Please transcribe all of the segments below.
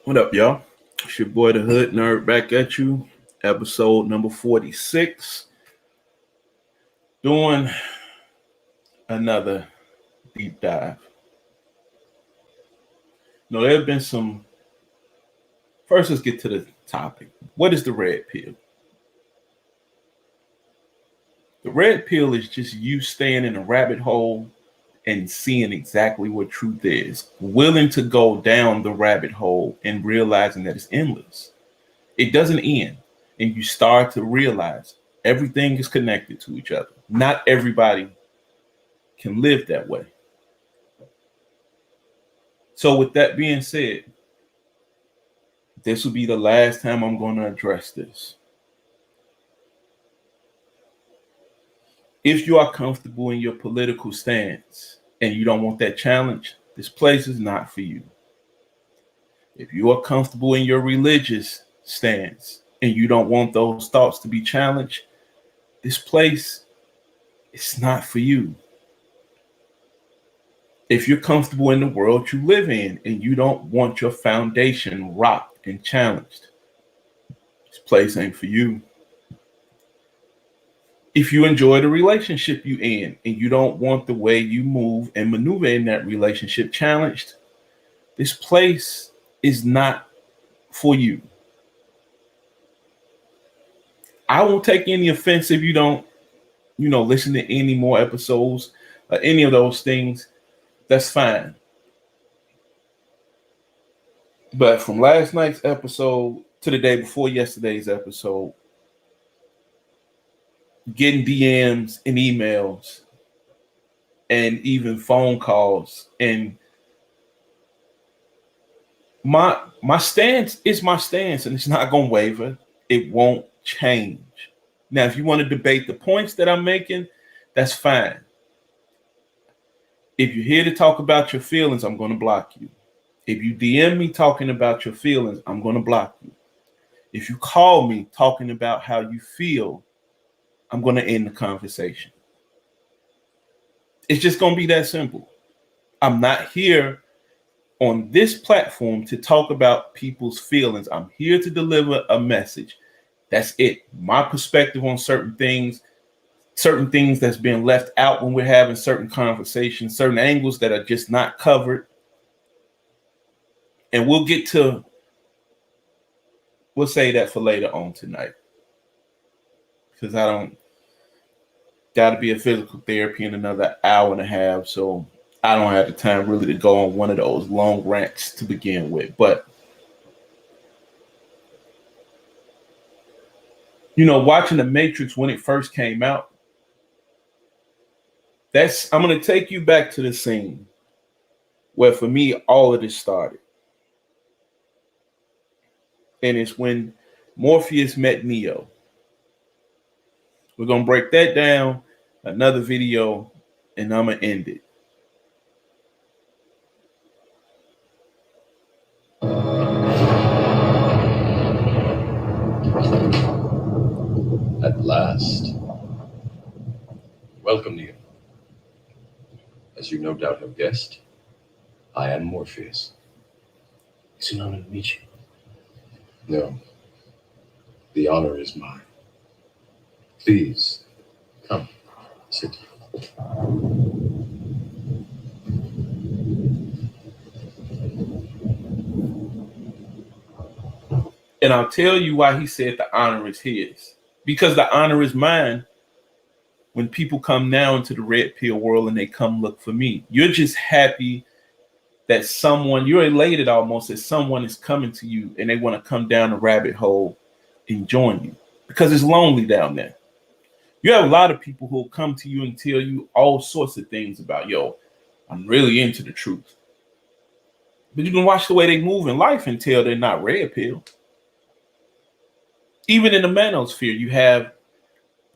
What up, y'all? It's your boy, the Hood Nerd, back at you. Episode number 46. Doing another deep dive. There have been some. First, let's get to the topic. What is the red pill? The red pill is just you staying in a rabbit hole and seeing exactly what truth is, willing to go down the rabbit hole and realizing that it's endless. It doesn't end. And you start to realize everything is connected to each other. Not everybody can live that way. So, with that being said, this will be the last time I'm going to address this. If you are comfortable in your political stance and you don't want that challenge, this place is not for you. If you are comfortable in your religious stance and you don't want those thoughts to be challenged, this place is not for you. If you're comfortable in the world you live in and you don't want your foundation rocked and challenged, this place ain't for you. If you enjoy the relationship you in and you don't want the way you move and maneuver in that relationship challenged, this place is not for you. I won't take any offense if you don't, listen to any more episodes or any of those things. That's fine. But from last night's episode to the day before yesterday's episode, getting DMs and emails and even phone calls, and my stance is my stance, and it's not going to waver. It won't change. Now, if you want to debate the points that I'm making, that's fine. If you're here to talk about your feelings, I'm going to block you. If you DM me talking about your feelings, I'm going to block you. If you call me talking about how you feel, I'm going to end the conversation. It's just going to be that simple. I'm not here on this platform to talk about people's feelings. I'm here to deliver a message. That's it. My perspective on certain things that's being left out when we're having certain conversations, certain angles that are just not covered. And we'll say that for later on tonight. Because I don't got to be a physical therapy in another hour and a half. So I don't have the time really to go on one of those long rants to begin with. But, watching The Matrix when it first came out, I'm going to take you back to the scene where, for me, all of this started. And it's when Morpheus met Neo. We're going to break that down, another video, and I'm going to end it. At last. Welcome, Neo. As you no doubt have guessed, I am Morpheus. It's an honor to meet you. No, the honor is mine. Please, come, sit. And I'll tell you why he said the honor is his. Because the honor is mine when people come now into the red pill world and they come look for me. You're just happy that you're elated almost that someone is coming to you and they want to come down the rabbit hole and join you. Because it's lonely down there. You have a lot of people who will come to you and tell you all sorts of things about, I'm really into the truth. But you can watch the way they move in life and tell they're not red pill. Even in the manosphere, you have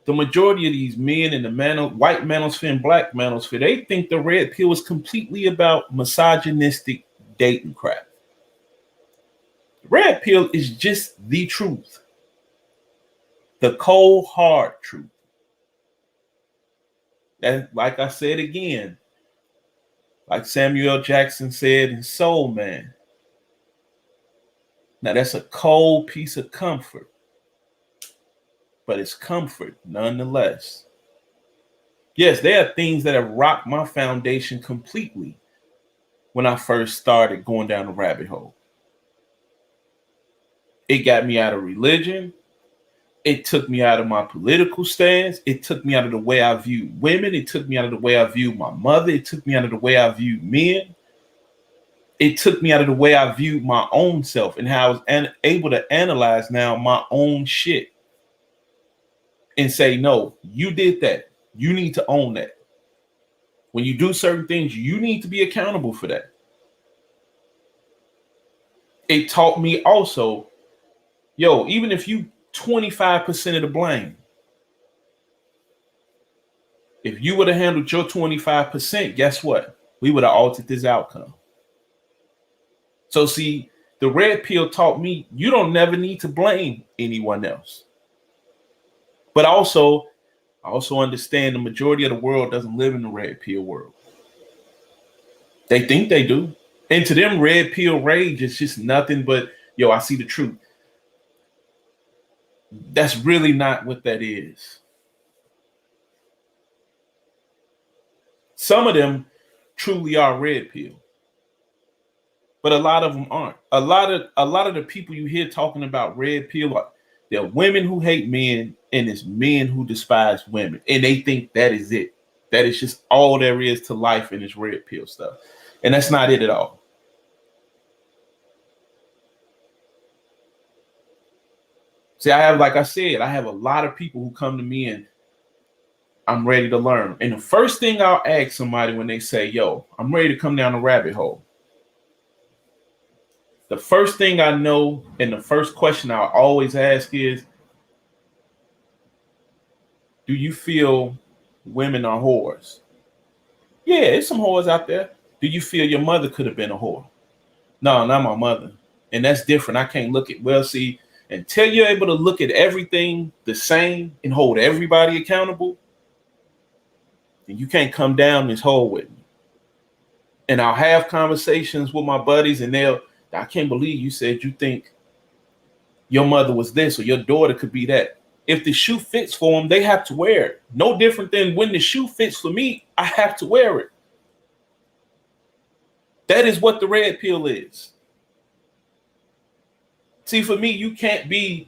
the majority of these men in the white manosphere and black manosphere, they think the red pill is completely about misogynistic dating crap. The red pill is just the truth. The cold, hard truth. And like I said again, like Samuel Jackson said in Soul Man, Now, that's a cold piece of comfort, but it's comfort nonetheless. Yes, there are things that have rocked my foundation completely when I first started going down the rabbit hole. It got me out of religion. It took me out of my political stance. It took me out of the way I viewed women. It took me out of the way I viewed my mother. It took me out of the way I viewed men. It took me out of the way I viewed my own self and how I was able to analyze now my own shit and say, no, you did that. You need to own that. When you do certain things, you need to be accountable for that. It taught me also, yo, even if you 25% of the blame, if you would have handled your 25%, guess what? We would have altered this outcome. So see, the red pill taught me you don't never need to blame anyone else. But I also understand the majority of the world doesn't live in the red pill world. They think they do. And to them, red pill rage is just nothing but, yo, I see the truth. That's really not what that is. Some of them truly are red pill, but a lot of them aren't. A lot of the people you hear talking about red pill, they're women who hate men and it's men who despise women, and they think that is it. That is just all there is to life in this red pill stuff, and that's not it at all. See, like I said, I have a lot of people who come to me and I'm ready to learn. And the first thing I'll ask somebody when they say, yo, I'm ready to come down the rabbit hole. The first thing I know and the first question I'll always ask is, do you feel women are whores? Yeah, there's some whores out there. Do you feel your mother could have been a whore? No, not my mother. And that's different. I can't look at, well, see, until you're able to look at everything the same and hold everybody accountable, then you can't come down this hole with me. And I'll have conversations with my buddies and I can't believe you said you think your mother was this or your daughter could be that. If the shoe fits for them, they have to wear it. No different than when the shoe fits for me, I have to wear it. That is what the red pill is. See, for me, you can't be,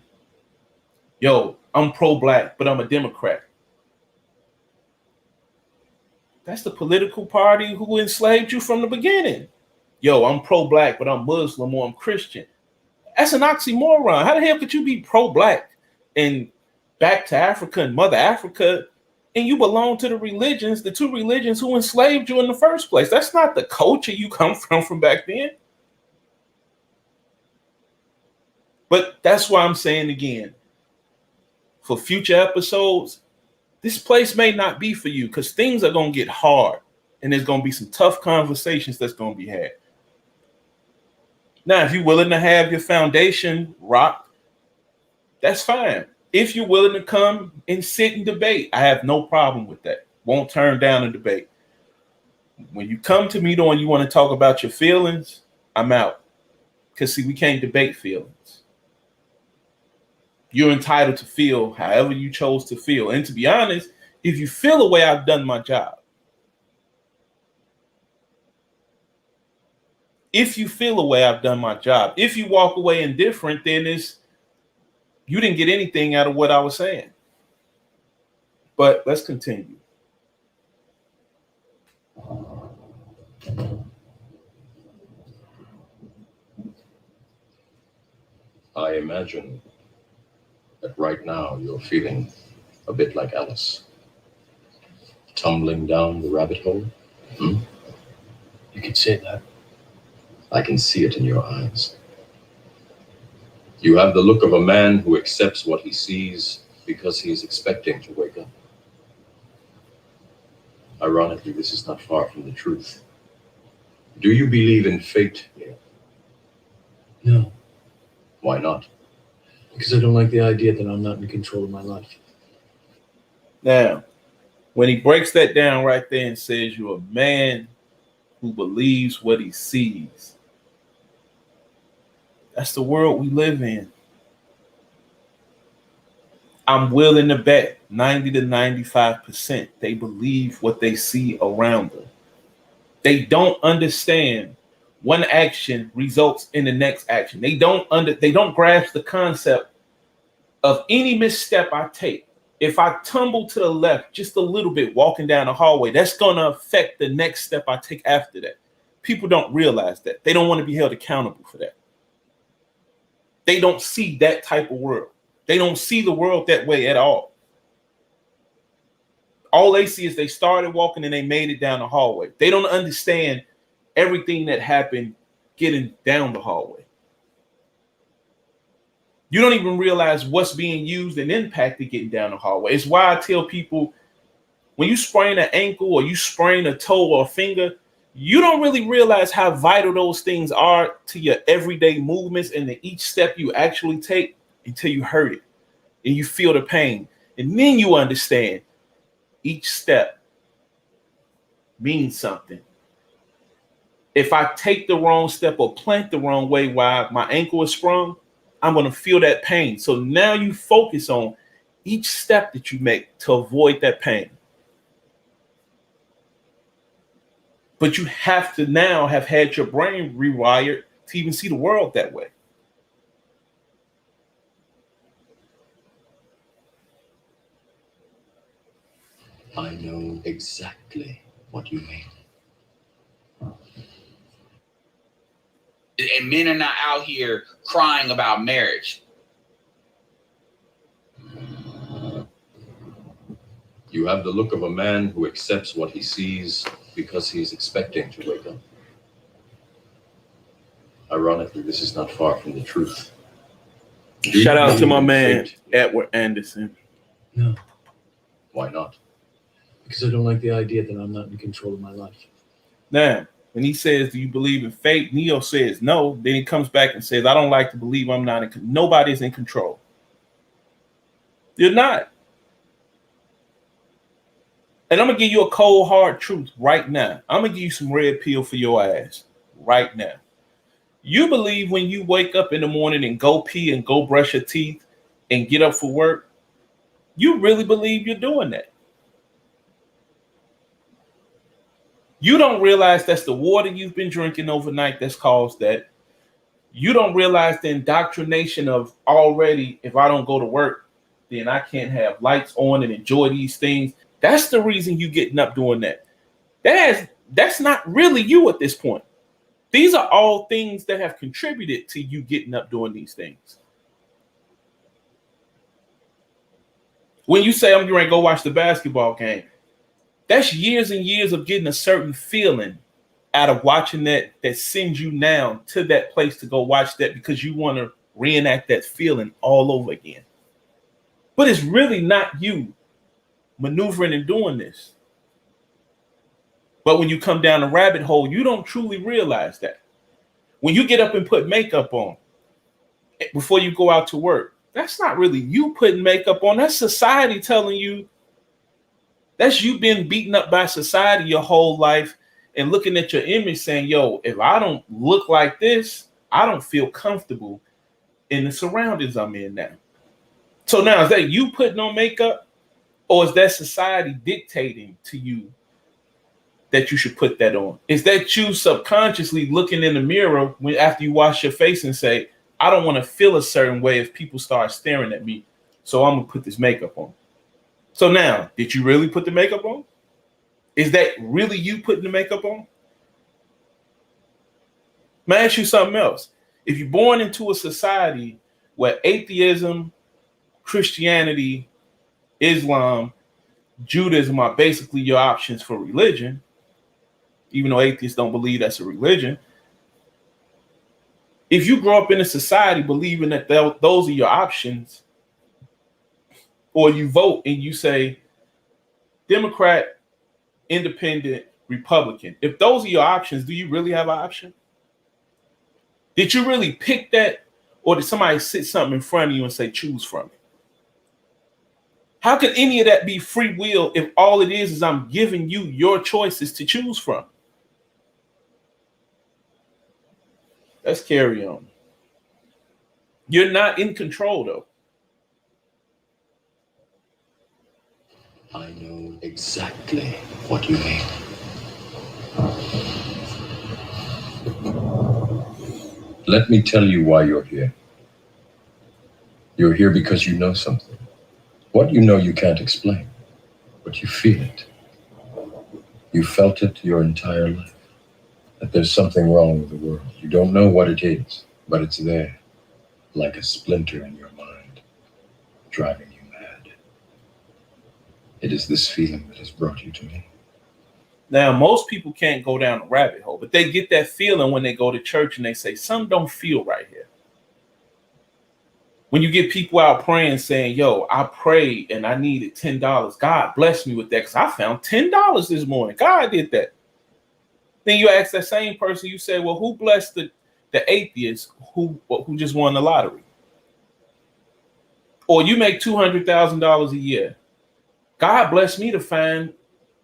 yo, I'm pro-black, but I'm a Democrat. That's the political party who enslaved you from the beginning. Yo, I'm pro-black, but I'm Muslim or I'm Christian. That's an oxymoron. How the hell could you be pro-black and back to Africa and Mother Africa, and you belong to the two religions who enslaved you in the first place? That's not the culture you come from back then. But that's why I'm saying again, for future episodes, this place may not be for you because things are going to get hard and there's going to be some tough conversations that's going to be had. Now, if you're willing to have your foundation rocked, that's fine. If you're willing to come and sit and debate, I have no problem with that. Won't turn down a debate. When you come to me though and you want to talk about your feelings, I'm out. Because see, we can't debate feelings. You're entitled to feel however you chose to feel. And to be honest, if you feel the way I've done my job, if you feel the way I've done my job, if you walk away indifferent, then you didn't get anything out of what I was saying. But let's continue. I imagine that right now you're feeling a bit like Alice. Tumbling down the rabbit hole. You could say that. I can see it in your eyes. You have the look of a man who accepts what he sees because he's expecting to wake up. Ironically, this is not far from the truth. Do you believe in fate, Neil? No, Why not? because I don't like the idea that I'm not in control of my life. Now, when he breaks that down right there and says you're a man who believes what he sees, That's the world we live in. I'm willing to bet 90 to 95% they believe what they see around them. They don't understand one action results in the next action. They don't grasp the concept of any misstep I take. If I tumble to the left just a little bit walking down the hallway, that's going to affect the next step I take after that. People don't realize that. They don't want to be held accountable for that. They don't see that type of world. They don't see the world that way at all. All they see is they started walking and they made it down the hallway. They don't understand everything that happened getting down the hallway. You don't even realize what's being used and impacted getting down the hallway. It's why I tell people, when you sprain an ankle or you sprain a toe or a finger, you don't really realize how vital those things are to your everyday movements and to each step you actually take until you hurt it and you feel the pain. And then you understand each step means something. If I take the wrong step or plant the wrong way while my ankle is sprung, I'm going to feel that pain. So now you focus on each step that you make to avoid that pain. But you have to now have had your brain rewired to even see the world that way. I know exactly what you mean. And men are not out here crying about marriage. You have the look of a man who accepts what he sees because he's expecting to wake up. Ironically, this is not far from the truth. Shout out to my man, Fate. Edward Anderson. No, Why not? because I don't like the idea that I'm not in control of my life. Now, when he says, do you believe in fate? Neo says no. Then he comes back and says, I don't like to believe I'm not in control. Nobody's in control. You're not. And I'm going to give you a cold, hard truth right now. I'm going to give you some red pill for your ass right now. You believe when you wake up in the morning and go pee and go brush your teeth and get up for work, you really believe you're doing that. You don't realize that's the water you've been drinking overnight that's caused that. You don't realize the indoctrination of already, if I don't go to work, then I can't have lights on and enjoy these things. That's the reason you getting up doing that. That's not really you at this point. These are all things that have contributed to you getting up doing these things. When you say I'm going to go watch the basketball game, that's years and years of getting a certain feeling out of watching that sends you now to that place to go watch that because you want to reenact that feeling all over again. But it's really not you maneuvering and doing this. But when you come down the rabbit hole, you don't truly realize that. When you get up and put makeup on before you go out to work, that's not really you putting makeup on. That's society telling you. That's you been beaten up by society your whole life and looking at your image saying, yo, if I don't look like this, I don't feel comfortable in the surroundings I'm in now. So now, is that you putting on makeup, or is that society dictating to you that you should put that on? Is that you subconsciously looking in the mirror after you wash your face and say, I don't want to feel a certain way if people start staring at me, so I'm going to put this makeup on? So now, did you really put the makeup on? Is that really you putting the makeup on? May I ask you something else? If you're born into a society where atheism, Christianity, Islam, Judaism are basically your options for religion, even though atheists don't believe that's a religion, if you grow up in a society believing that those are your options, or you vote and you say Democrat, Independent, Republican, if those are your options, do you really have an option? Did you really pick that, or did somebody sit something in front of you and say choose from it? How could any of that be free will if all it is I'm giving you your choices to choose from? Let's carry on. You're not in control, though. I know exactly what you mean. Let me tell you why you're here. You're here because you know something. What you know you can't explain, but you feel it. You felt it your entire life. That there's something wrong with the world. You don't know what it is, but it's there, like a splinter in your mind, driving you mad. It is this feeling that has brought you to me. Now, most people can't go down a rabbit hole, but they get that feeling when they go to church and they say, something don't feel right here. When you get people out praying saying, yo, I prayed and I needed $10. God bless me with that because I found $10 this morning. God did that. Then you ask that same person, you say, well, who blessed the atheist who just won the lottery? Or you make $200,000 a year. God blessed me to find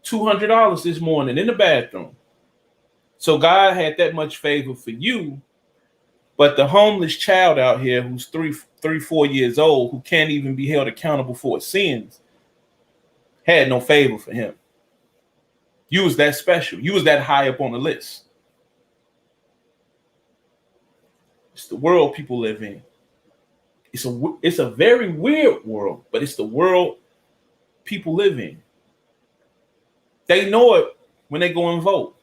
$200 this morning in the bathroom. So God had that much favor for you, but the homeless child out here who's 4 years old, who can't even be held accountable for his sins, had no favor for him. You was that special. You was that high up on the list. It's the world people live in. It's a very weird world, but it's the world people live in. They know it when they go and vote.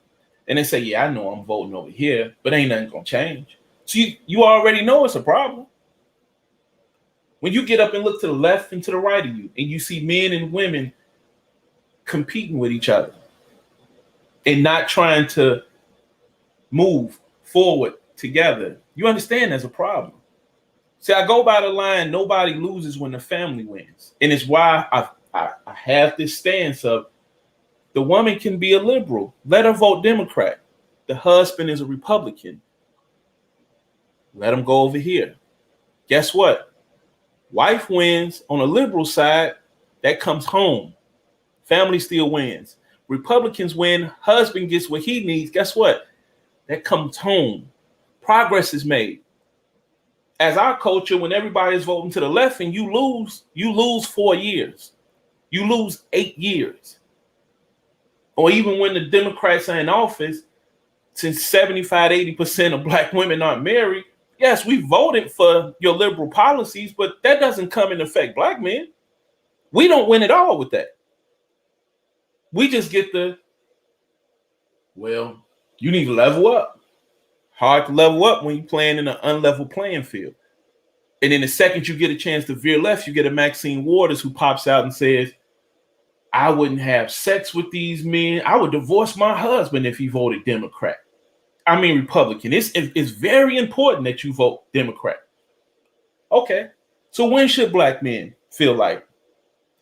And they say, yeah, I know I'm voting over here, but ain't nothing going to change. So you already know it's a problem. When you get up and look to the left and to the right of you, and you see men and women competing with each other and not trying to move forward together, you understand there's a problem. See, I go by the line, nobody loses when the family wins. And it's why I have this stance of the woman can be a liberal. Let her vote Democrat. The husband is a Republican. Let him go over here. Guess what? Wife wins on a liberal side, that comes home. Family still wins. Republicans win, husband gets what he needs. Guess what? That comes home. Progress is made. As our culture, when everybody is voting to the left and you lose 4 years. You lose 8 years. Or even when the Democrats are in office, since 75-80% of Black women aren't married, yes, we voted for your liberal policies, but that doesn't come into effect Black men. We don't win at all with that. We just get well, you need to level up. Hard to level up when you're playing in an unlevel playing field. And then the second you get a chance to veer left, you get a Maxine Waters who pops out and says, I wouldn't have sex with these men. I would divorce my husband if he voted Democrat. I mean, Republican. It's very important that you vote Democrat. Okay. So when should Black men feel like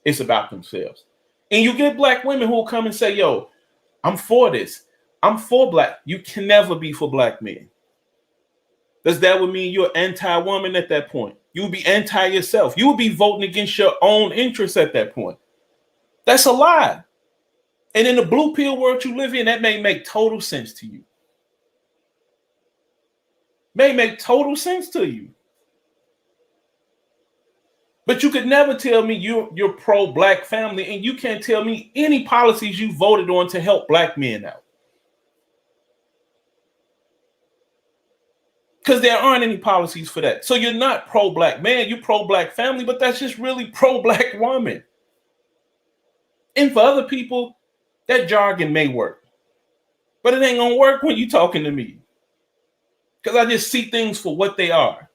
it's about themselves? And you get Black women who will come and say, yo, I'm for this. I'm for Black. You can never be for Black men. Does that would mean you're anti-woman at that point? You would be anti yourself. You would be voting against your own interests at that point. That's a lie. And in the blue pill world you live in, that may make total sense to you. May make total sense to you. But you could never tell me you're pro-Black family, and you can't tell me any policies you voted on to help Black men out. Because there aren't any policies for that. So you're not pro-Black man, you're pro-Black family, but that's just really pro-Black woman. And for other people, that jargon may work. But it ain't gonna work when you're talking to me. Because I just see things for what they are.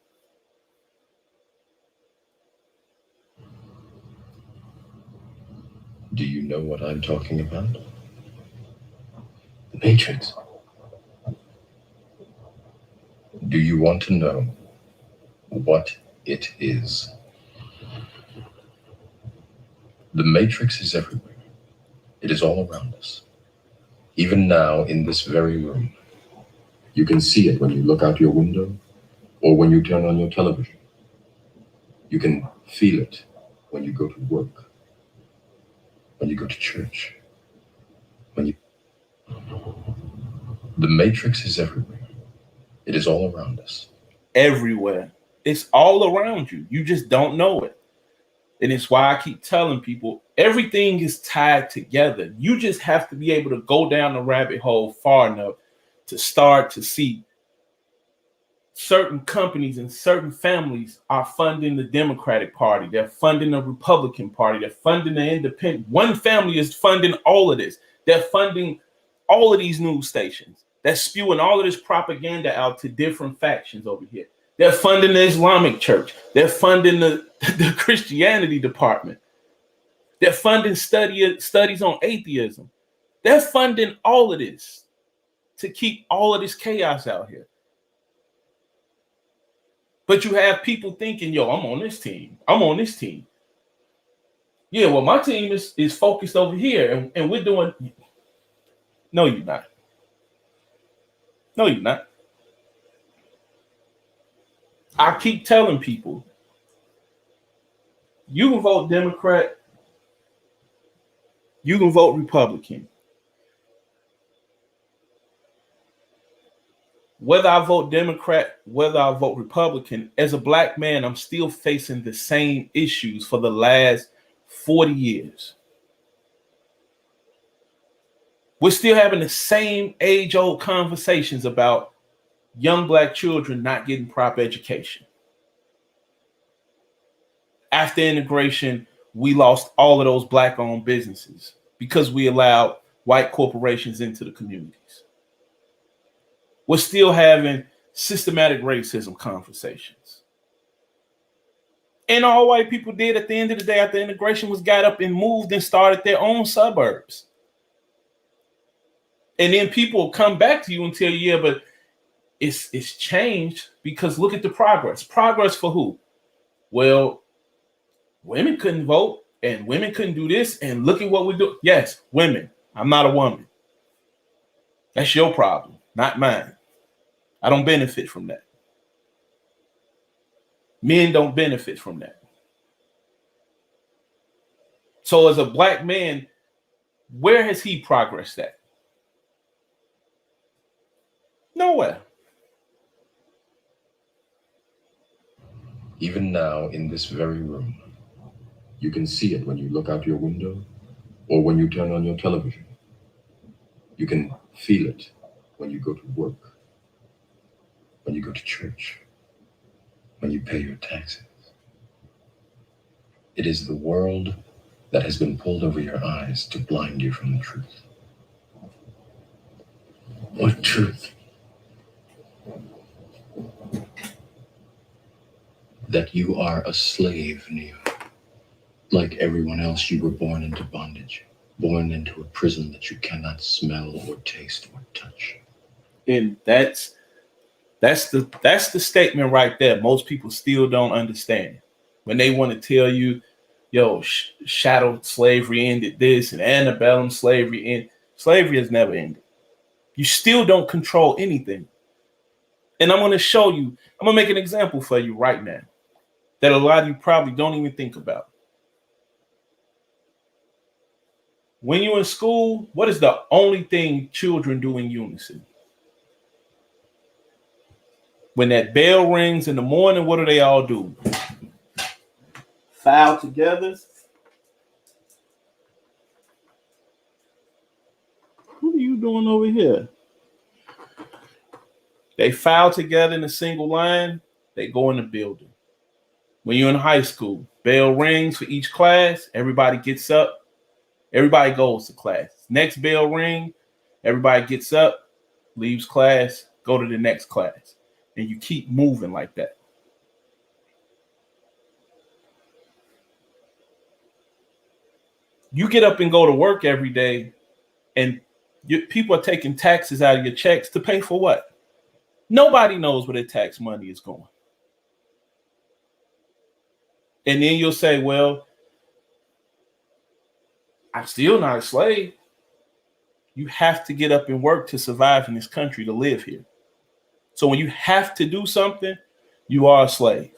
Do you know what I'm talking about? The Matrix. Do you want to know what it is? The Matrix is everywhere. It is all around us. Even now, in this very room. You can see it when you look out your window or when you turn on your television. You can feel it when you go to work, when you go to church, The Matrix is everywhere. It is all around us. Everywhere. It's all around you. You just don't know it. And it's why I keep telling people everything is tied together. You just have to be able to go down the rabbit hole far enough to start to see certain companies and certain families are funding the Democratic Party. They're funding the Republican Party. They're funding the independent. One family is funding all of this. They're funding all of these news stations. They're spewing all of this propaganda out to different factions over here. They're funding the Islamic Church. They're funding the Christianity department. They're funding studies on atheism. They're funding all of this to keep all of this chaos out here. But you have people thinking, yo, I'm on this team. I'm on this team. Yeah, well, my team is focused over here, and we're doing. No, you're not. No, you're not. I keep telling people, you can vote Democrat, you can vote Republican. Whether I vote Democrat, whether I vote Republican, as a black man, I'm still facing the same issues for the last 40 years. We're still having the same age-old conversations about young black children not getting proper education. After integration, we lost all of those black-owned businesses because we allowed white corporations into the communities. We're still having systematic racism conversations. And all white people did at the end of the day after integration was got up and moved and started their own suburbs. And then people will come back to you and tell you, yeah, but it's changed because look at the progress. Progress for who? Well, women couldn't vote and women couldn't do this. And look at what we do. Yes, women. I'm not a woman. That's your problem, not mine. I don't benefit from that. Men don't benefit from that. So as a black man, where has he progressed at? Nowhere. Even now, in this very room, you can see it when you look out your window or when you turn on your television. You can feel it when you go to work, when you go to church, when you pay your taxes. It is the world that has been pulled over your eyes to blind you from the truth. What truth? That you are a slave, Neo. Like everyone else, you were born into bondage, born into a prison that you cannot smell or taste or touch. And that's the statement right there. Most people still don't understand when they want to tell you, yo, chattel slavery ended this and antebellum slavery ended. Slavery has never ended. You still don't control anything. And I'm going to show you, I'm going to make an example for you right now that a lot of you probably don't even think about. When you're in school, what is the only thing children do in unison? When that bell rings in the morning, what do they all do? File together. What are you doing over here? They file together in a single line. They go in the building. When you're in high school, bell rings for each class. Everybody gets up. Everybody goes to class. Next bell ring. Everybody gets up, leaves class, go to the next class. And you keep moving like that. You get up and go to work every day, and people are taking taxes out of your checks to pay for what? Nobody knows where their tax money is going. And then you'll say, well, I'm still not a slave. You have to get up and work to survive in this country, to live here. So when you have to do something, you are a slave.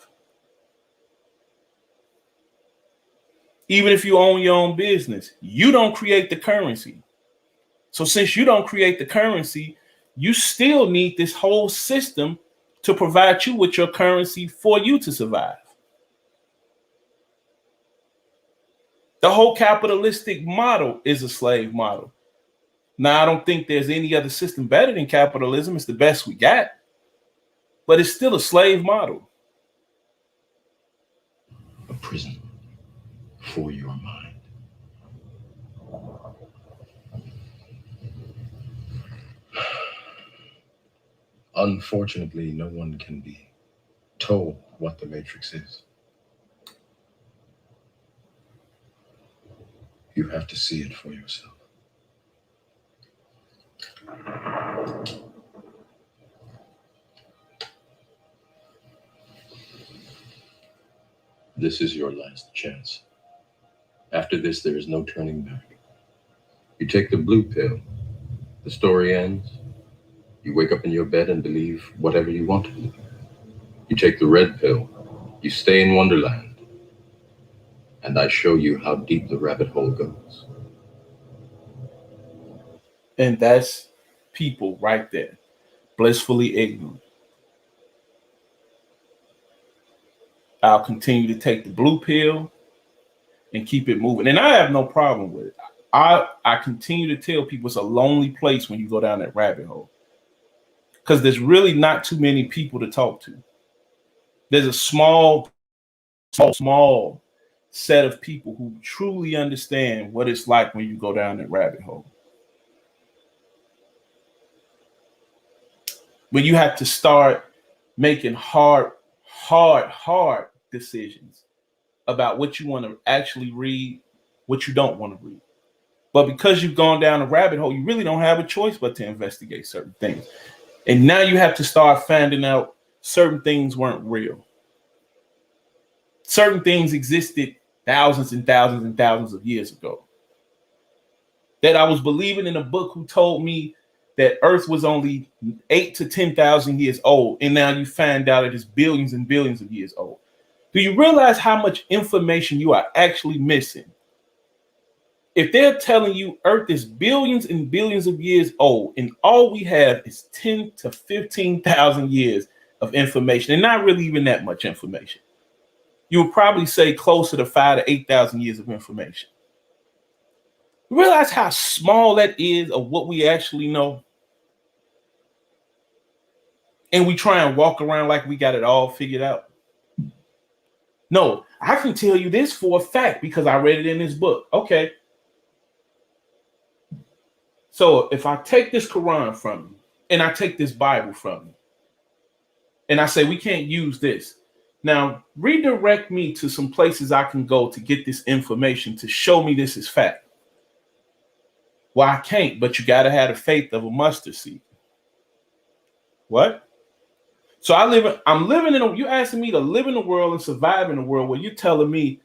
Even if you own your own business, you don't create the currency. So since you don't create the currency, you still need this whole system to provide you with your currency for you to survive. The whole capitalistic model is a slave model. Now, I don't think there's any other system better than capitalism. It's the best we got, but it's still a slave model. A prison for your mind. Unfortunately, no one can be told what the Matrix is. You have to see it for yourself. This is your last chance. After this, there is no turning back. You take the blue pill, the story ends. You wake up in your bed and believe whatever you want to believe. You take the red pill, you stay in Wonderland, and I show you how deep the rabbit hole goes. And that's people right there, blissfully ignorant. I'll continue to take the blue pill and keep it moving. And I have no problem with it. I continue to tell people it's a lonely place when you go down that rabbit hole, because there's really not too many people to talk to. There's a small set of people who truly understand what it's like when you go down that rabbit hole. When you have to start making hard decisions about what you want to actually read, what you don't want to read. But because you've gone down a rabbit hole, you really don't have a choice but to investigate certain things. And now you have to start finding out certain things weren't real. Certain things existed thousands and thousands and thousands of years ago. That I was believing in a book who told me that Earth was only 8 to 10,000 years old, and now you find out it is billions and billions of years old. Do you realize how much information you are actually missing? If they're telling you Earth is billions and billions of years old, and all we have is 10 to 15,000 years of information, and not really even that much information, you would probably say closer to 5 to 8,000 years of information. You realize how small that is of what we actually know? And we try and walk around like we got it all figured out. No, I can tell you this for a fact because I read it in this book. Okay. So if I take this Quran from you and I take this Bible from you and I say, we can't use this. Now redirect me to some places I can go to get this information to show me this is fact. Well, I can't, but you got to have the faith of a mustard seed. What? So I'm living you're asking me to live in a world and survive in a world where you're telling me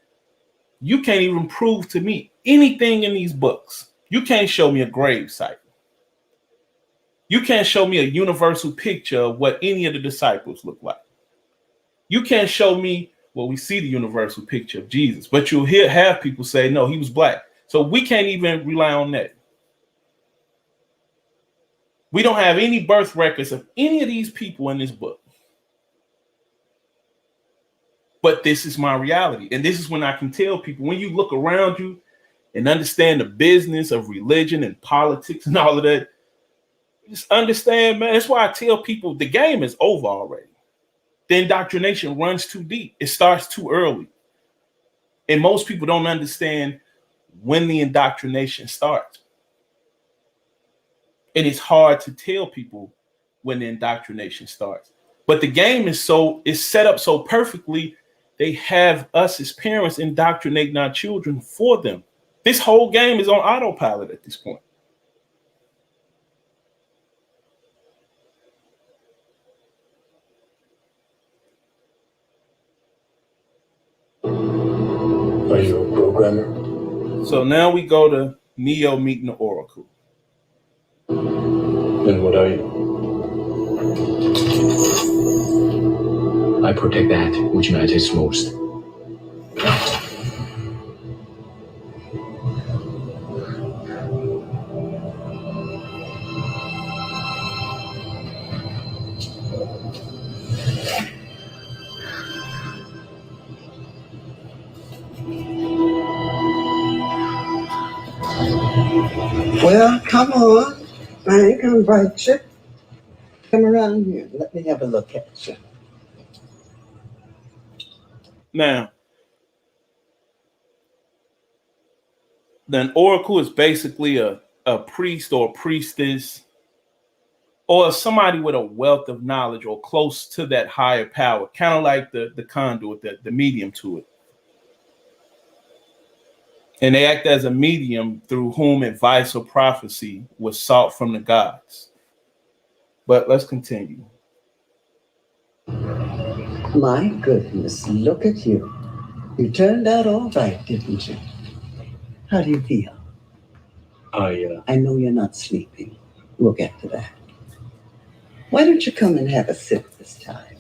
you can't even prove to me anything in these books. You can't show me a grave site. You can't show me a universal picture of what any of the disciples look like. You can't show me, well, we see the universal picture of Jesus, but you'll have people say, no, he was black. So we can't even rely on that. We don't have any birth records of any of these people in this book. But this is my reality. And this is when I can tell people, when you look around you and understand the business of religion and politics and all of that, just understand, man. That's why I tell people the game is over already. The indoctrination runs too deep. It starts too early. And most people don't understand when the indoctrination starts. And it's hard to tell people when the indoctrination starts. But the game is set up so perfectly, they have us as parents indoctrinating our children for them. This whole game is on autopilot at this point. Are you a programmer? So now we go to Neo meeting the Oracle. Then what are you? I protect that which matters most. Well, come on. I ain't gonna bite you. Come around here. Let me have a look at you. Now, an oracle is basically a priest or a priestess or somebody with a wealth of knowledge or close to that higher power, kind of like the conduit, the medium to it. And they act as a medium through whom advice or prophecy was sought from the gods. But let's continue. My goodness, look at you. You turned out all right, didn't you? How do you feel? I know you're not sleeping. We'll get to that. Why don't you come and have a sip this time?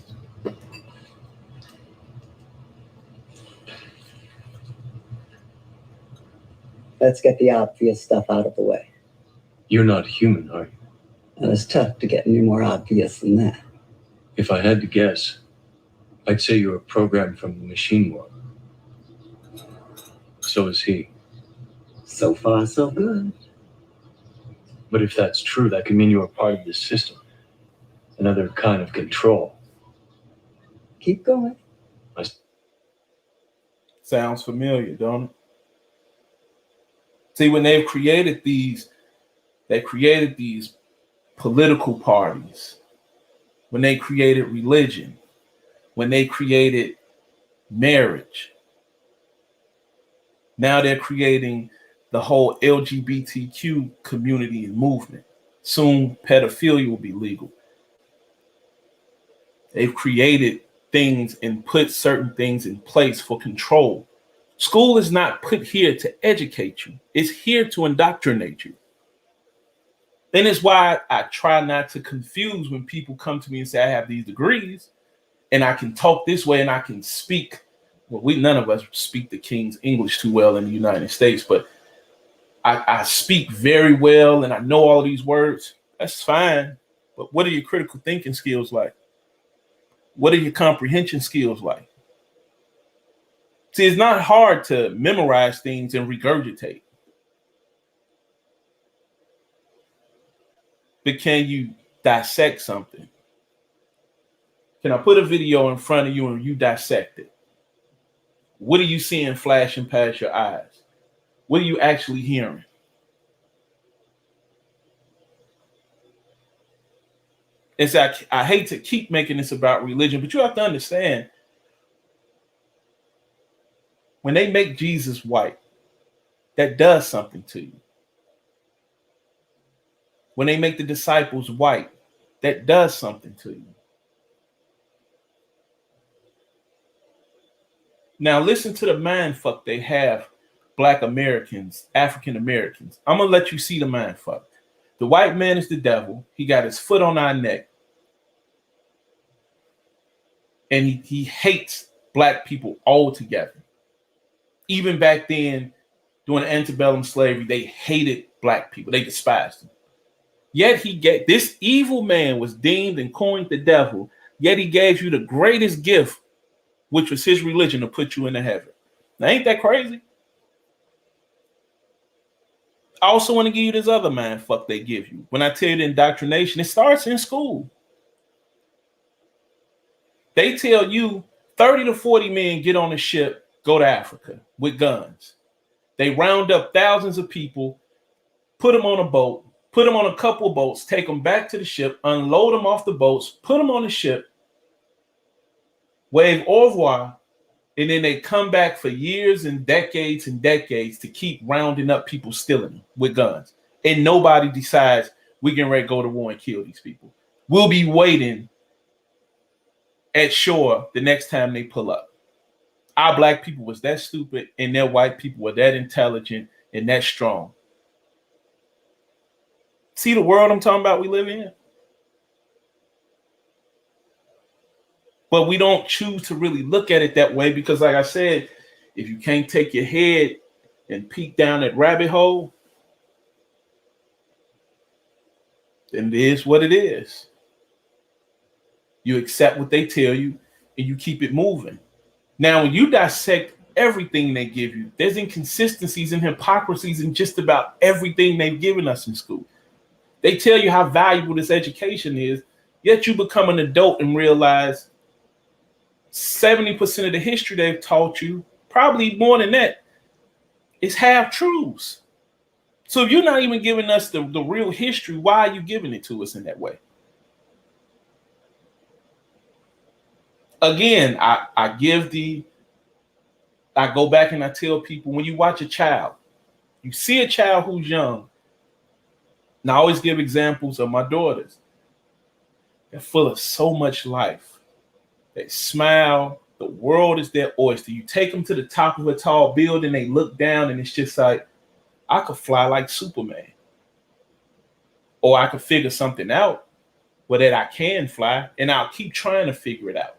Let's get the obvious stuff out of the way. You're not human, are you? And it's tough to get any more obvious than that. If I had to guess, I'd say you're a program from the machine world. So is he. So far, so good. But if that's true, that could mean you are part of this system. Another kind of control. Keep going. Sounds familiar, don't it? See, when they created these political parties, when they created religion, when they created marriage, now they're creating the whole LGBTQ community and movement. Soon pedophilia will be legal. They've created things and put certain things in place for control. School is not put here to educate you. It's here to indoctrinate you. Then it's why I try not to confuse when people come to me and say, I have these degrees and I can talk this way and I can speak. Well, none of us speak the King's English too well in the United States, but I speak very well and I know all these words. That's fine. But what are your critical thinking skills like? What are your comprehension skills like? See, it's not hard to memorize things and regurgitate. But can you dissect something? Can I put a video in front of you and you dissect it? What are you seeing flashing past your eyes? What are you actually hearing? It's like, I hate to keep making this about religion, but you have to understand, when they make Jesus white, that does something to you. When they make the disciples white, that does something to you. Now listen to the mind fuck they have Black Americans, African Americans. I'm gonna let you see the mind fuck. The white man is the devil. He got his foot on our neck. And he hates Black people altogether. Even back then, during antebellum slavery, they hated Black people. They despised them. Yet this evil man was deemed and coined the devil. Yet he gave you the greatest gift, which was his religion, to put you into heaven. Now, ain't that crazy? I also want to give you this other mind fuck they give you. When I tell you the indoctrination, it starts in school. They tell you 30 to 40 men get on a ship, go to Africa with guns. They round up thousands of people, put them on a boat, put them on a couple of boats, take them back to the ship, unload them off the boats, put them on the ship, wave au revoir, and then they come back for years and decades to keep rounding up people stealing them with guns. And nobody decides we're getting ready to go to war and kill these people. We'll be waiting at shore the next time they pull up. Our Black people was that stupid and their white people were that intelligent and that strong. See the world I'm talking about we live in? But we don't choose to really look at it that way because, like I said, if you can't take your head and peek down that rabbit hole, then it is what it is. You accept what they tell you and you keep it moving. Now, when you dissect everything they give you, there's inconsistencies and hypocrisies in just about everything they've given us in school. They tell you how valuable this education is, yet you become an adult and realize 70% of the history they've taught you, probably more than that, is half truths. So if you're not even giving us the real history, why are you giving it to us in that way? Again, I go back and I tell people, when you watch a child, you see a child who's young, and I always give examples of my daughters. They're full of so much life. They smile. The world is their oyster. You take them to the top of a tall building, they look down, and it's just like, I could fly like Superman. Or I could figure something out where that I can fly, and I'll keep trying to figure it out.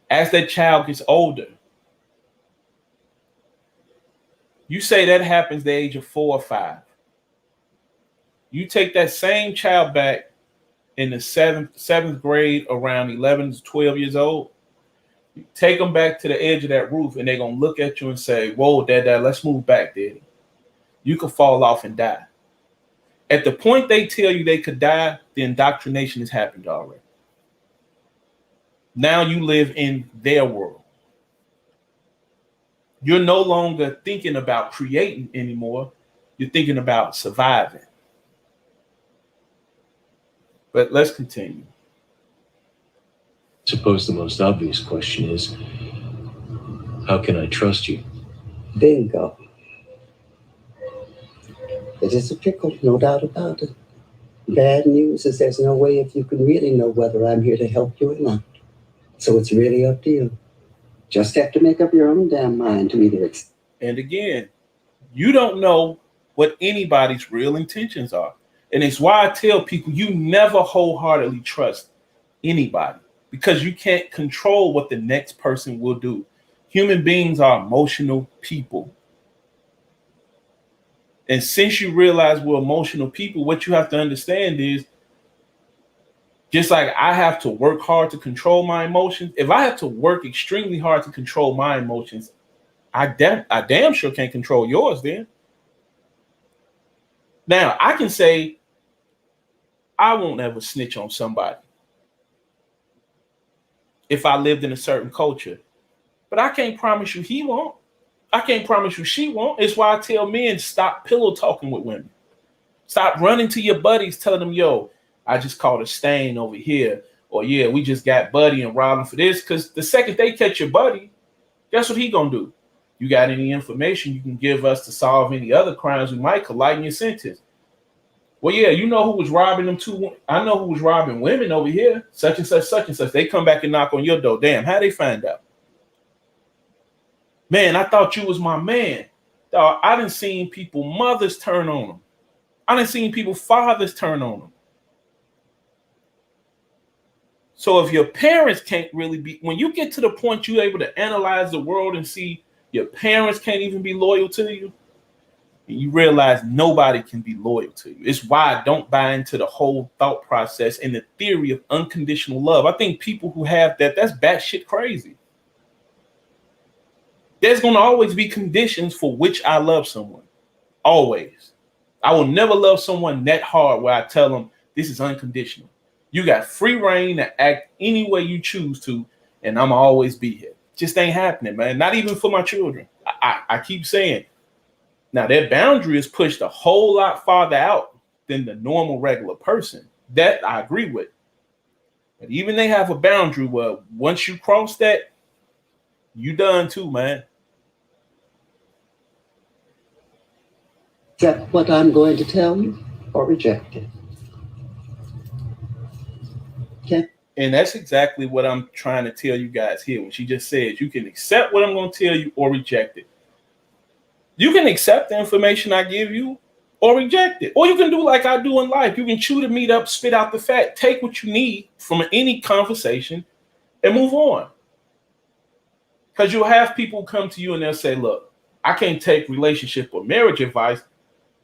As that child gets older, you say that happens the age of 4 or 5. You take that same child back in the seventh grade, around 11 to 12 years old. You take them back to the edge of that roof, and they're going to look at you and say, whoa, Dad, let's move back, Daddy. You could fall off and die. At the point they tell you they could die, the indoctrination has happened already. Now you live in their world. You're no longer thinking about creating anymore. You're thinking about surviving. But let's continue. Suppose the most obvious question is, how can I trust you? Bingo. It is a pickle, no doubt about it. Bad news is there's no way if you can really know whether I'm here to help you or not. So it's really up to you. Just have to make up your own damn mind to either And again, you don't know what anybody's real intentions are. And it's why I tell people, you never wholeheartedly trust anybody, because you can't control what the next person will do. Human beings are emotional people. And since you realize we're emotional people, what you have to understand is, just like I have to work hard to control my emotions, if I have to work extremely hard to control my emotions, I damn sure can't control yours then. Now, I can say, I won't ever snitch on somebody if I lived in a certain culture. But I can't promise you he won't. I can't promise you she won't. It's why I tell men, stop pillow talking with women. Stop running to your buddies telling them, yo, I just caught a stain over here. Or, yeah, we just got Buddy and robbed him for this. Because the second they catch your buddy, guess what he going to do? You got any information you can give us to solve any other crimes we might could lighten your sentence? Well, yeah, you know who was robbing them too? I know who was robbing women over here. Such and such, such and such. They come back and knock on your door. Damn, how they find out? Man, I thought you was my man. Dog, I done seen people, mothers turn on them. I done seen people, fathers turn on them. So if your parents can't really be, when you get to the point you're able to analyze the world and see your parents can't even be loyal to you, and you realize nobody can be loyal to you. It's why I don't buy into the whole thought process and the theory of unconditional love. I think people who have that, that's batshit crazy. There's going to always be conditions for which I love someone. Always. I will never love someone that hard where I tell them this is unconditional. You got free reign to act any way you choose to, and I'm always be here. Just ain't happening, man. Not even for my children. I keep saying, now their boundary is pushed a whole lot farther out than the normal regular person. That I agree with. But even they have a boundary where once you cross that, you done too, man. accept what I'm going to tell you or reject it. Okay. And that's exactly what I'm trying to tell you guys here. When she just said, you can accept what I'm going to tell you or reject it. You can accept the information I give you or reject it. Or you can do like I do in life. You can chew the meat up, spit out the fat, take what you need from any conversation and move on. Because you'll have people come to you and they'll say, look, I can't take relationship or marriage advice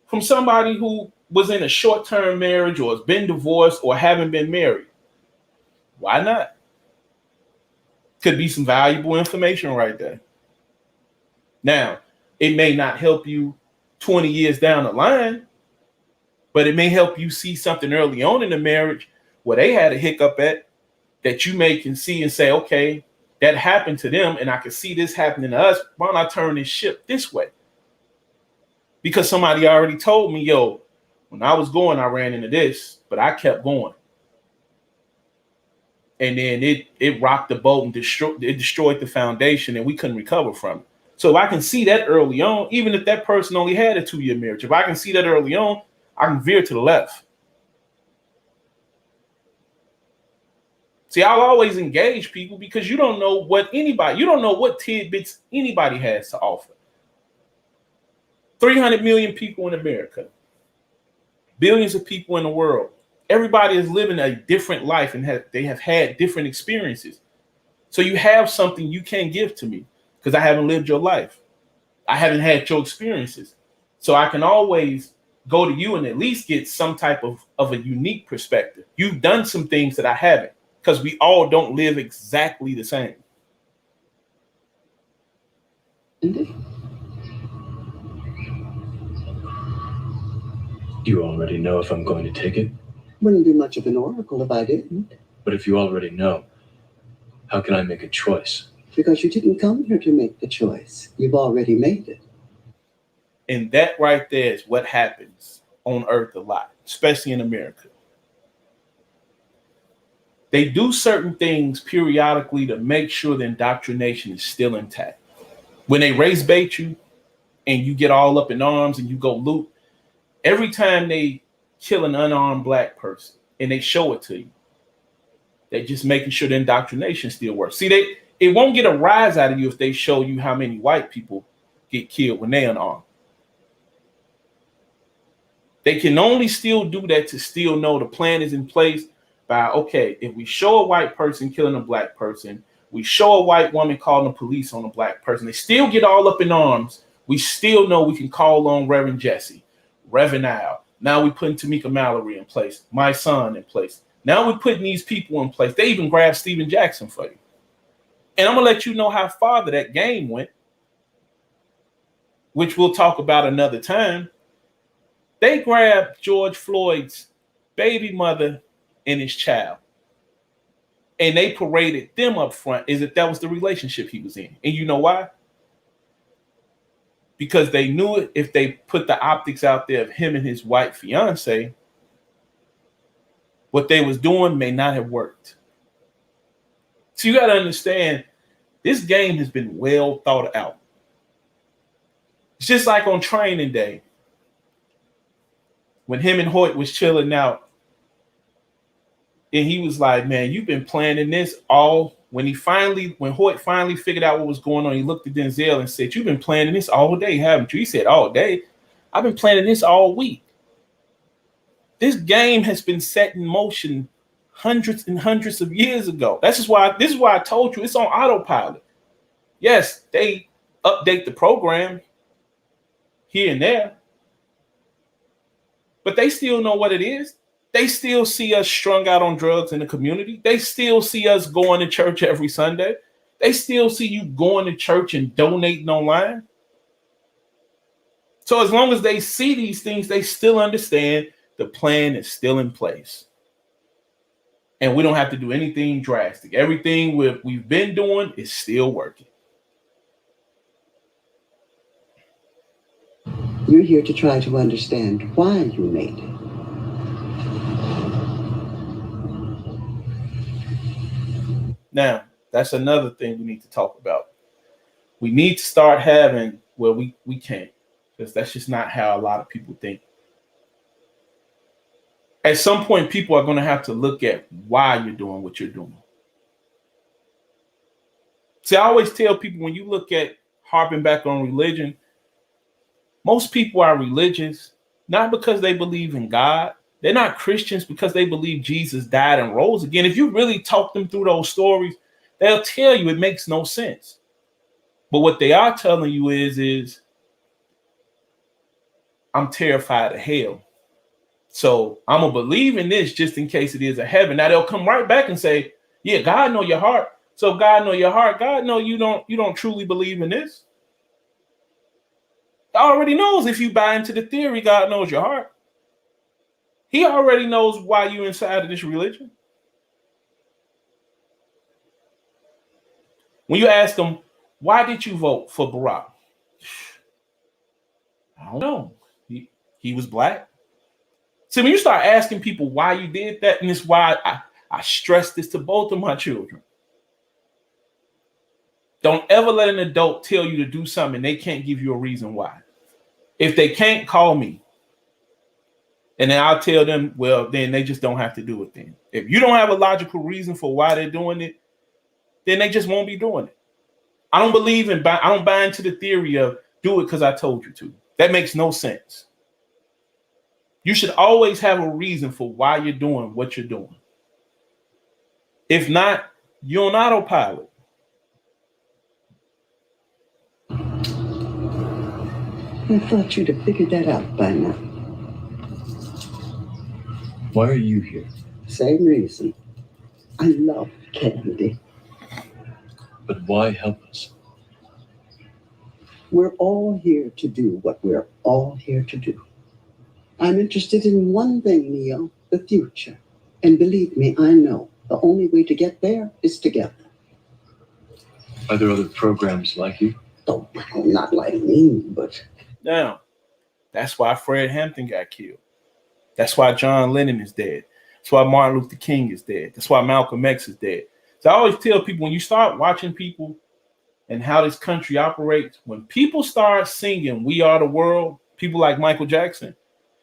from somebody who was in a short-term marriage or has been divorced or haven't been married. Why not? Could be some valuable information right there. Now, it may not help you 20 years down the line, but it may help you see something early on in the marriage where they had a hiccup at that you may can see and say, okay, that happened to them and I can see this happening to us. Why don't I turn this ship this way? Because somebody already told me, yo, when I was going, I ran into this, but I kept going. And then it rocked the boat and destroyed the foundation and we couldn't recover from it. So if I can see that early on, even if that person only had a 2-year marriage, if I can see that early on, I can veer to the left. See, I'll always engage people because you don't know what tidbits anybody has to offer. 300 million people in America, billions of people in the world. Everybody is living a different life and they have had different experiences. So you have something you can't give to me because I haven't lived your life. I haven't had your experiences. So I can always go to you and at least get some type of a unique perspective. You've done some things that I haven't because we all don't live exactly the same. You already know if I'm going to take it? Wouldn't be much of an oracle if I didn't. But if you already know, how can I make a choice? Because you didn't come here to make the choice. You've already made it. And that right there is what happens on Earth a lot, especially in America. They do certain things periodically to make sure the indoctrination is still intact. When they race bait you and you get all up in arms and you go loot, every time they kill an unarmed black person and they show it to you, they're just making sure the indoctrination still works. See, it won't get a rise out of you if they show you how many white people get killed when they're unarmed. They can only still do that to still know the plan is in place by, okay, if we show a white person killing a black person, we show a white woman calling the police on a black person, they still get all up in arms. We still know we can call on Reverend Jesse, Reverend Al. Now we're putting Tamika Mallory in place, my son in place. Now we're putting these people in place. They even grabbed Stephen Jackson for you. And I'm going to let you know how far that game went, which we'll talk about another time. They grabbed George Floyd's baby mother and his child. And they paraded them up front as if that was the relationship he was in. And you know why? Because they knew if they put the optics out there of him and his white fiance, what they was doing may not have worked. So you got to understand, this game has been well thought out. It's just like on Training Day, when him and Hoyt was chilling out, and he was like, man, you've been planning this all. When Hoyt finally figured out what was going on, he looked at Denzel and said, you've been planning this all day, haven't you? He said, all day. I've been planning this all week. This game has been set in motion hundreds and hundreds of years ago. This is why I told you it's on autopilot. Yes, they update the program here and there, but they still know what it is. They still see us strung out on drugs in the community. They still see us going to church every Sunday. They still see you going to church and donating online. So as long as they see these things, they still understand the plan is still in place. And we don't have to do anything drastic. Everything we've been doing is still working. You're here to try to understand why you made it. Now, that's another thing we need to talk about. We need to start having, well, we can't, because that's just not how a lot of people think. At some point, people are going to have to look at why you're doing what you're doing. See, I always tell people, when you look at harping back on religion, most people are religious not because they believe in God. They're not Christians because they believe Jesus died and rose again. If you really talk them through those stories, they'll tell you it makes no sense. But what they are telling you is I'm terrified of hell. So I'm going to believe in this just in case it is a heaven. Now they'll come right back and say, Yeah, God know your heart. So God know your heart. God know you don't truly believe in this. God already knows if you buy into the theory, God knows your heart. He already knows why you're inside of this religion. When you ask him, why did you vote for Barack? I don't know. He was black. So when you start asking people why you did that, and it's why I stress this to both of my children. Don't ever let an adult tell you to do something and they can't give you a reason why. If they can't, call me. And then I'll tell them, well, then they just don't have to do it then. If you don't have a logical reason for why they're doing it, then they just won't be doing it. I don't buy into the theory of do it because I told you to. That makes no sense. You should always have a reason for why you're doing what you're doing. If not, you're on autopilot. I thought you'd have figured that out by now. Why are you here? Same reason. I love candy. But why help us? We're all here to do what we're all here to do. I'm interested in one thing, Neo, the future. And believe me, I know the only way to get there is together. Are there other programs like you? Oh, not like me, but... Now, that's why Fred Hampton got killed. That's why John Lennon is dead. That's why Martin Luther King is dead. That's why Malcolm X is dead. So I always tell people, when you start watching people and how this country operates, when people start singing "We Are the World," people like Michael Jackson,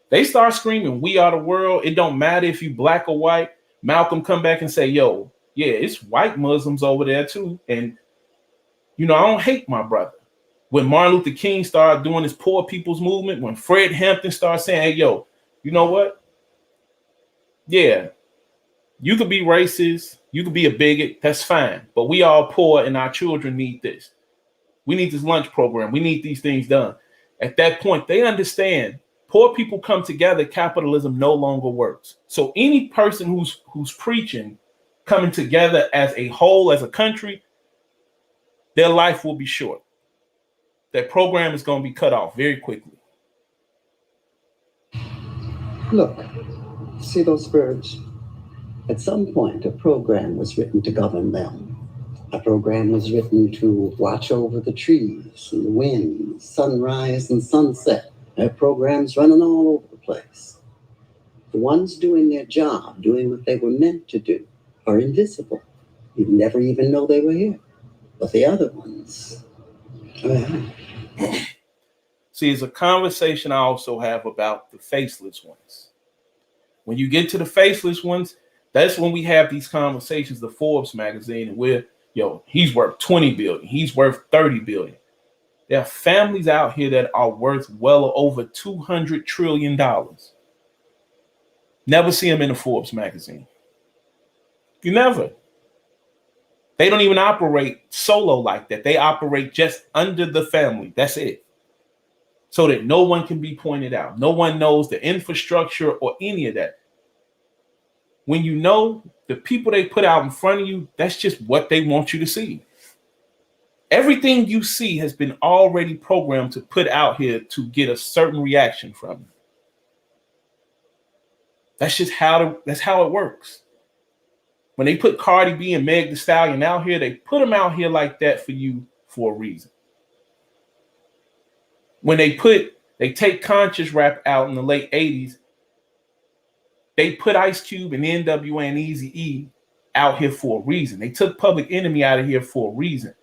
they start screaming "We Are the World." It don't matter if you black or white. Malcolm come back and say, yo, yeah, it's white Muslims over there too. And, I don't hate my brother. When Martin Luther King started doing his poor people's movement, when Fred Hampton started saying, hey, yo, you know what? Yeah, you could be racist. You could be a bigot. That's fine. But we all poor and our children need this. We need this lunch program. We need these things done. At that point, they understand poor people come together. Capitalism no longer works. So any person who's preaching coming together as a whole, as a country, their life will be short. That program is going to be cut off very quickly. Look, see those birds? At some point, a program was written to govern them. A program was written to watch over the trees and the wind, sunrise and sunset. There are programs running all over the place. The ones doing their job, doing what they were meant to do, are invisible. You'd never even know they were here. But the other ones, well... See, it's a conversation I also have about the faceless ones. When you get to the faceless ones, that's when we have these conversations, the Forbes magazine, and we're, he's worth 20 billion. He's worth 30 billion. There are families out here that are worth well over $200 trillion. Never see them in the Forbes magazine. You never. They don't even operate solo like that. They operate just under the family. That's it. So that no one can be pointed out. No one knows the infrastructure or any of that. When you know the people they put out in front of you, that's just what they want you to see. Everything you see has been already programmed to put out here to get a certain reaction from you. That's just how it works. When they put Cardi B and Meg Thee Stallion out here, they put them out here like that for you for a reason. When they take conscious rap out in the late 80s, they put Ice Cube and NWA and Eazy-E out here for a reason. They took Public Enemy out of here for a reason.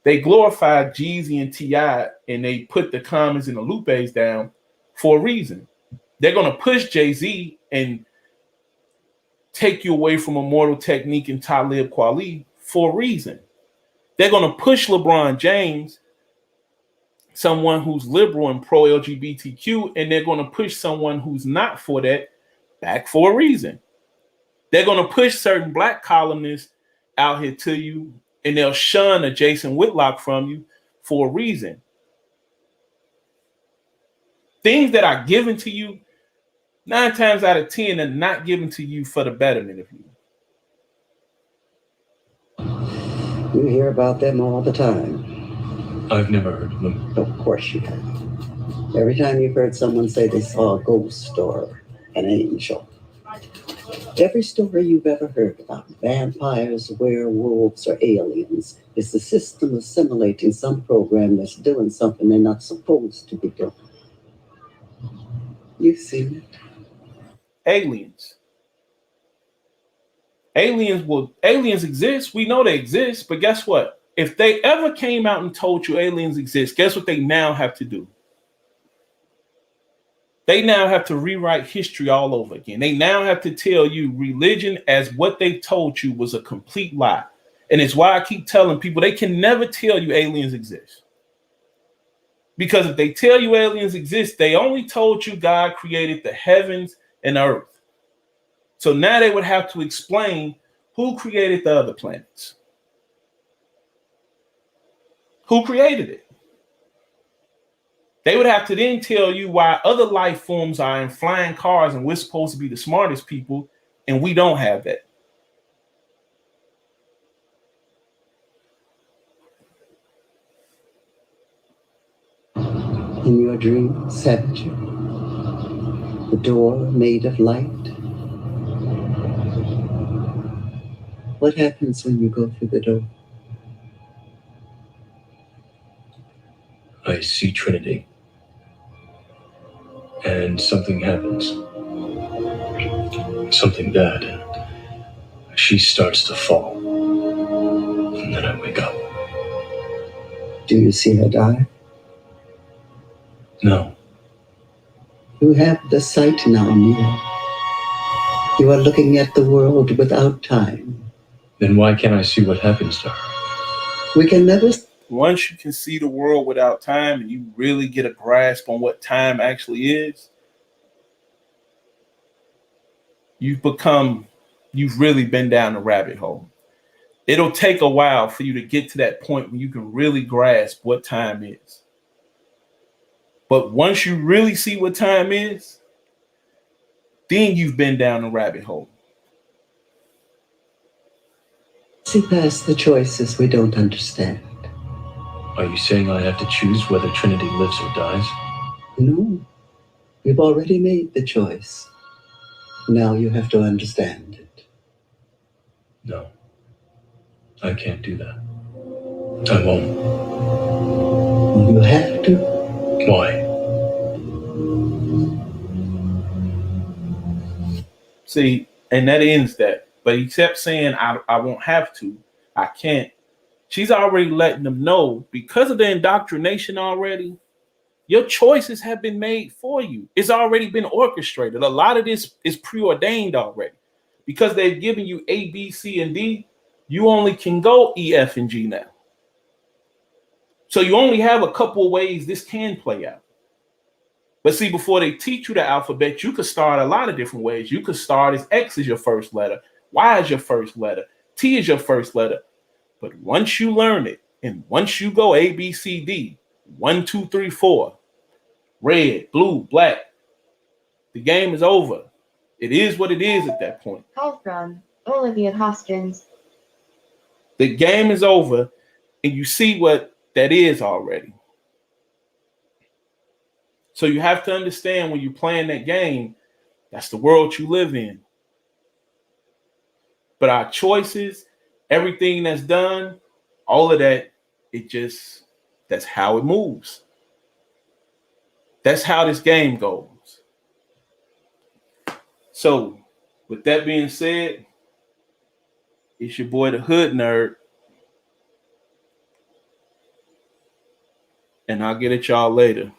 They glorified Jeezy and T.I. and they put the Commons and the Lupes down for a reason. They're going to push Jay-Z and take you away from Immortal Technique and Talib Kweli for a reason. They're going to push LeBron James, someone who's liberal and pro-LGBTQ, and they're going to push someone who's not for that back for a reason. They're going to push certain black columnists out here to you, and they'll shun a Jason Whitlock from you for a reason. Things that are given to you, 9 times out of 10 are not given to you for the betterment of you. You hear about them all the time. I've never heard of them. Of course you have. Every time you've heard someone say they saw a ghost or an angel. Every story you've ever heard about vampires, werewolves, or aliens is the system assimilating some program that's doing something they're not supposed to be doing. You've seen it. Aliens. Aliens exist. We know they exist, but guess what? If they ever came out and told you aliens exist, guess what they now have to do? They now have to rewrite history all over again. They now have to tell you religion as what they told you was a complete lie. And it's why I keep telling people they can never tell you aliens exist. Because if they tell you aliens exist, they only told you God created the heavens and earth. So now they would have to explain who created the other planets. Who created it? They would have to then tell you why other life forms are in flying cars and we're supposed to be the smartest people and we don't have that. In your dreams, haven't you? The door made of light. What happens when you go through the door? I see Trinity. And something happens. Something bad. She starts to fall. And then I wake up. Do you see her die? No. You have the sight now, Neil. You are looking at the world without time. Then why can't I see what happens to her? We can never... Once you can see the world without time and you really get a grasp on what time actually is, you've really been down the rabbit hole. It'll take a while for you to get to that point when you can really grasp what time is. But once you really see what time is, then you've been down the rabbit hole. See past the choices we don't understand. Are you saying I have to choose whether Trinity lives or dies? No. You've already made the choice. Now you have to understand it. No. I can't do that. I won't. You have to. Why? See, and that ends that. But he kept saying, I won't have to. I can't. She's already letting them know because of the indoctrination already, your choices have been made for you. It's already been orchestrated. A lot of this is preordained already. Because they've given you A, B, C, and D, you only can go E, F, and G now. So you only have a couple of ways this can play out. But see, before they teach you the alphabet, you could start a lot of different ways. You could start as X is your first letter, Y is your first letter, T is your first letter. But once you learn it, and once you go A, B, C, D, 1, 2, 3, 4, red, blue, black, the game is over. It is what it is at that point. Call from Olivia Hoskins. The game is over, and you see what that is already. So you have to understand when you're playing that game, that's the world you live in. But our choices, everything that's done, all of that, that's how it moves. That's how this game goes. So, with that being said, it's your boy, the Hood Nerd. And I'll get at y'all later.